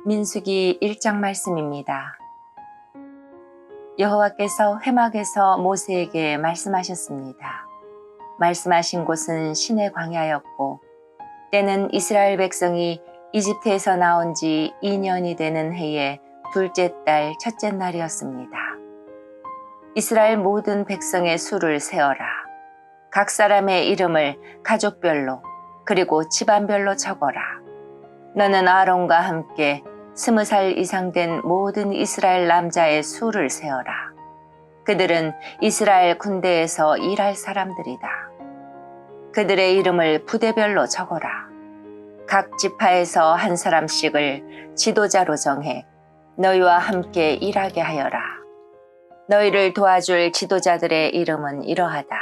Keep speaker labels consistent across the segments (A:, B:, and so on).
A: 민수기 1장 말씀입니다. 여호와께서 회막에서 모세에게 말씀하셨습니다. 말씀하신 곳은 시내 광야였고 때는 이스라엘 백성이 이집트에서 나온 지 2년이 되는 해의 둘째 달 첫째 날이었습니다. 이스라엘 모든 백성의 수를 세어라. 각 사람의 이름을 가족별로 그리고 집안별로 적어라. 너는 아론과 함께 20살 이상 된 모든 이스라엘 남자의 수를 세어라. 그들은 이스라엘 군대에서 일할 사람들이다. 그들의 이름을 부대별로 적어라. 각 지파에서 한 사람씩을 지도자로 정해 너희와 함께 일하게 하여라. 너희를 도와줄 지도자들의 이름은 이러하다.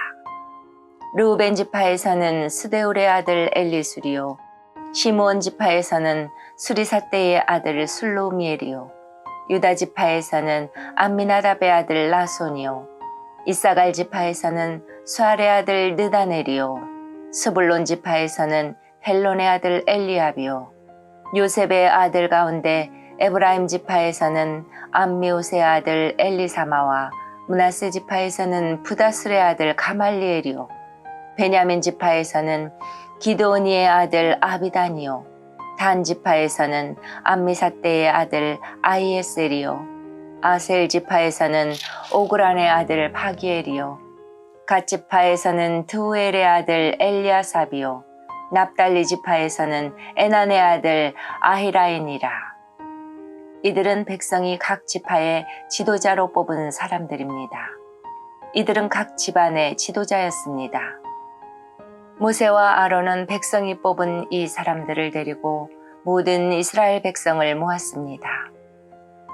A: 르우벤 지파에서는 스데울의 아들 엘리수리요, 시므온 지파에서는 수리사떼의 아들 술로미엘이요, 유다 지파에서는 암미나답의 아들 나손이요, 이사갈 지파에서는 수알의 아들 느다넬이요, 스불론 지파에서는 헬론의 아들 엘리압이요, 요셉의 아들 가운데 에브라임 지파에서는 암미옷의 아들 엘리사마와 므낫세 지파에서는 부다슬의 아들 가말리엘이요, 베냐민 지파에서는 기드오니의 아들 아비단이요, 단 지파에서는 암미사떼의 아들 아이에셀이요, 아셀 지파에서는 오그란의 아들 바기엘이요, 갓 지파에서는 드우엘의 아들 엘리아삽이요, 납달리 지파에서는 에난의 아들 아히라인이라. 이들은 백성이 각 지파의 지도자로 뽑은 사람들입니다. 이들은 각 집안의 지도자였습니다. 모세와 아론은 백성이 뽑은 이 사람들을 데리고 모든 이스라엘 백성을 모았습니다.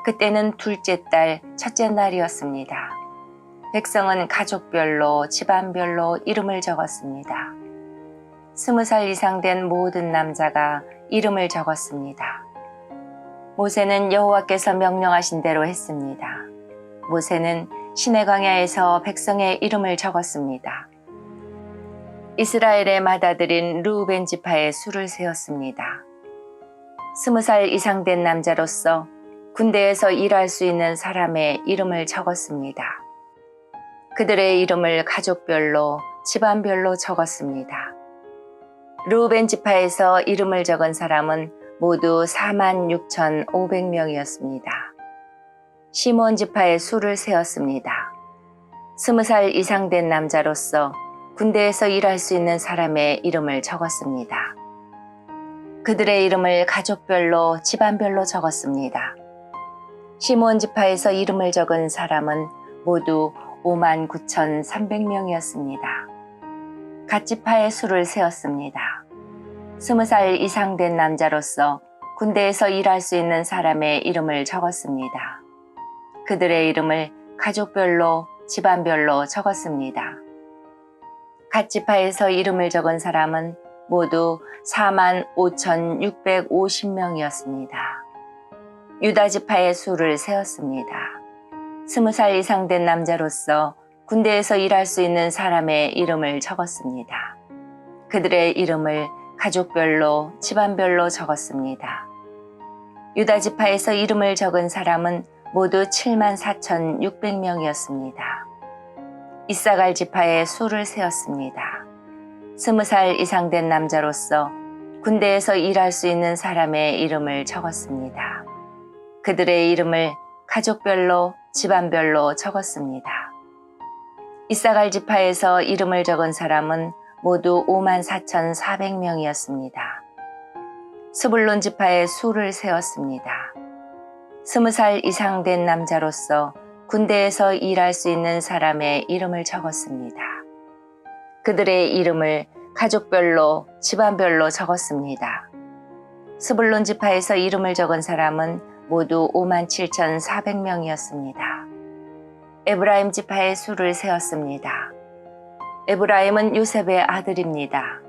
A: 그때는 둘째 달 첫째 날이었습니다. 백성은 가족별로 집안별로 이름을 적었습니다. 20살 이상 된 모든 남자가 이름을 적었습니다. 모세는 여호와께서 명령하신 대로 했습니다. 모세는 시내 광야에서 백성의 이름을 적었습니다. 이스라엘의 맏아들인 르우벤 지파의 수를 세었습니다. 20살 이상 된 남자로서 군대에서 일할 수 있는 사람의 이름을 적었습니다. 그들의 이름을 가족별로 집안별로 적었습니다. 르우벤 지파에서 이름을 적은 사람은 모두 46,500명이었습니다. 시므온 지파의 수를 세었습니다. 20살 이상 된 남자로서 군대에서 일할 수 있는 사람의 이름을 적었습니다. 그들의 이름을 가족별로 집안별로 적었습니다. 시므온 지파에서 이름을 적은 사람은 모두 59,300명이었습니다. 갓 지파의 수를 세었습니다. 20살 이상 된 남자로서 군대에서 일할 수 있는 사람의 이름을 적었습니다. 그들의 이름을 가족별로 집안별로 적었습니다. 갓 지파에서 이름을 적은 사람은 모두 45,650명이었습니다. 유다 지파의 수를 세었습니다. 20살 이상 된 남자로서 군대에서 일할 수 있는 사람의 이름을 적었습니다. 그들의 이름을 가족별로 집안별로 적었습니다. 유다 지파에서 이름을 적은 사람은 모두 74,600명이었습니다. 이사갈 지파의 수를 세었습니다. 20살 이상 된 남자로서 군대에서 일할 수 있는 사람의 이름을 적었습니다. 그들의 이름을 가족별로 집안별로 적었습니다. 이사갈 지파에서 이름을 적은 사람은 모두 54,400명이었습니다. 스불론 지파의 수를 세웠습니다. 20살 이상 된 남자로서 군대에서 일할 수 있는 사람의 이름을 적었습니다. 그들의 이름을 가족별로 집안별로 적었습니다. 스불론 지파에서 이름을 적은 사람은 모두 57,400명이었습니다. 에브라임 지파의 수를 세었습니다. 에브라임은 요셉의 아들입니다.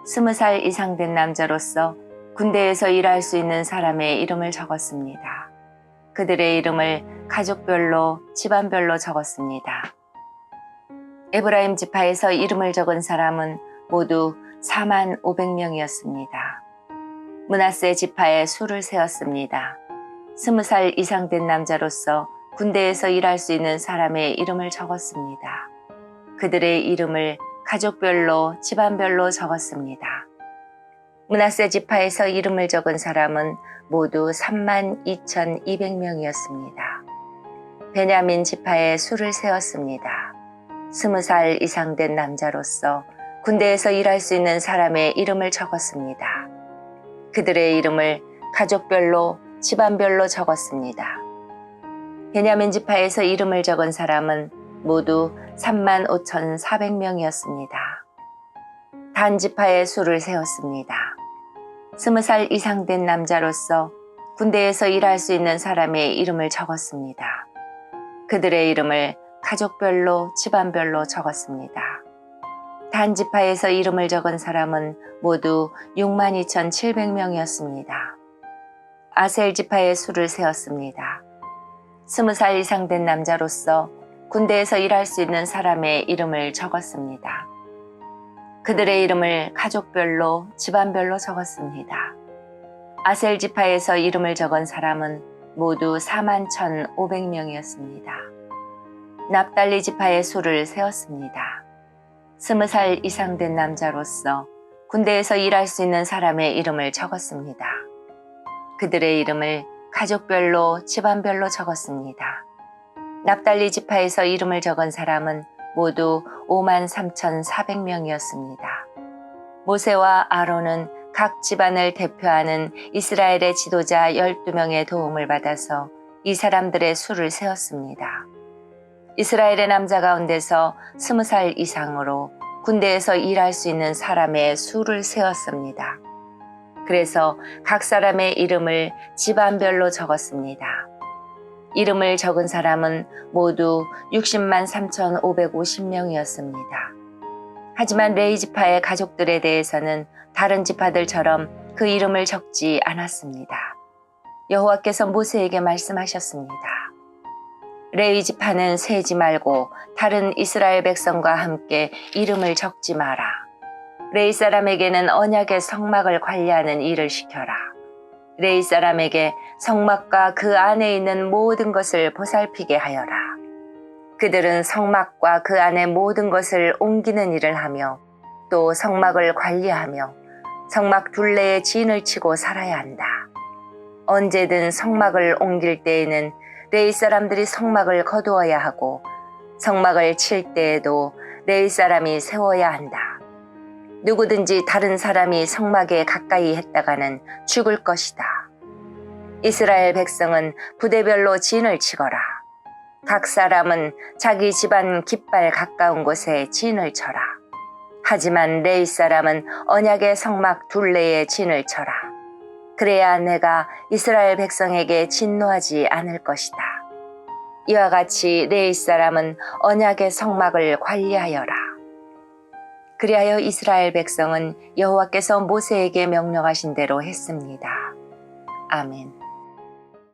A: 20살 이상 된 남자로서 군대에서 일할 수 있는 사람의 이름을 적었습니다. 그들의 이름을 가족별로 집안별로 적었습니다. 에브라임 지파에서 이름을 적은 사람은 모두 45,000명이었습니다. 므낫세 지파에 수를 세웠습니다. 20살 이상 된 남자로서 군대에서 일할 수 있는 사람의 이름을 적었습니다. 그들의 이름을 가족별로 집안별로 적었습니다. 므낫세 지파에서 이름을 적은 사람은 모두 32,200명이었습니다. 베냐민 지파에 수를 세웠습니다. 20살 이상 된 남자로서 군대에서 일할 수 있는 사람의 이름을 적었습니다. 그들의 이름을 가족별로 집안별로 적었습니다. 베냐민 지파에서 이름을 적은 사람은 모두 35,400명이었습니다. 단 지파에 수를 세웠습니다. 20살 이상 된 남자로서 군대에서 일할 수 있는 사람의 이름을 적었습니다. 그들의 이름을 가족별로 집안별로 적었습니다. 단 지파에서 이름을 적은 사람은 모두 62,700명이었습니다. 아셀 지파에 수를 세웠습니다. 20살 이상 된 남자로서 군대에서 일할 수 있는 사람의 이름을 적었습니다. 그들의 이름을 가족별로 집안별로 적었습니다. 아셀 지파에서 이름을 적은 사람은 모두 41,500명이었습니다. 납달리 지파에 수를 세웠습니다. 20살 이상 된 남자로서 군대에서 일할 수 있는 사람의 이름을 적었습니다. 그들의 이름을 가족별로 집안별로 적었습니다. 납달리 지파에서 이름을 적은 사람은 모두 53,400명이었습니다. 모세와 아론은 각 집안을 대표하는 이스라엘의 지도자 12명의 도움을 받아서 이 사람들의 수를 세웠습니다. 이스라엘의 남자 가운데서 20살 이상으로 군대에서 일할 수 있는 사람의 수를 세웠습니다. 그래서 각 사람의 이름을 집안별로 적었습니다. 이름을 적은 사람은 모두 603,550명이었습니다. 하지만 레위 지파의 가족들에 대해서는 다른 지파들처럼 그 이름을 적지 않았습니다. 여호와께서 모세에게 말씀하셨습니다. 레위 지파는 세지 말고 다른 이스라엘 백성과 함께 이름을 적지 마라. 레위 사람에게는 언약의 성막을 관리하는 일을 시켜라. 레위 사람에게 성막과 그 안에 있는 모든 것을 보살피게 하여라. 그들은 성막과 그 안의 모든 것을 옮기는 일을 하며 또 성막을 관리하며 성막 둘레에 진을 치고 살아야 한다. 언제든 성막을 옮길 때에는 레위 사람들이 성막을 거두어야 하고 성막을 칠 때에도 레위 사람이 세워야 한다. 누구든지 다른 사람이 성막에 가까이 했다가는 죽을 것이다. 이스라엘 백성은 부대별로 진을 치거라. 각 사람은 자기 집안 깃발 가까운 곳에 진을 쳐라. 하지만 레위 사람은 언약의 성막 둘레에 진을 쳐라. 그래야 내가 이스라엘 백성에게 진노하지 않을 것이다. 이와 같이 레위 사람은 언약의 성막을 관리하여라. 그리하여 이스라엘 백성은 여호와께서 모세에게 명령하신 대로 했습니다. 아멘.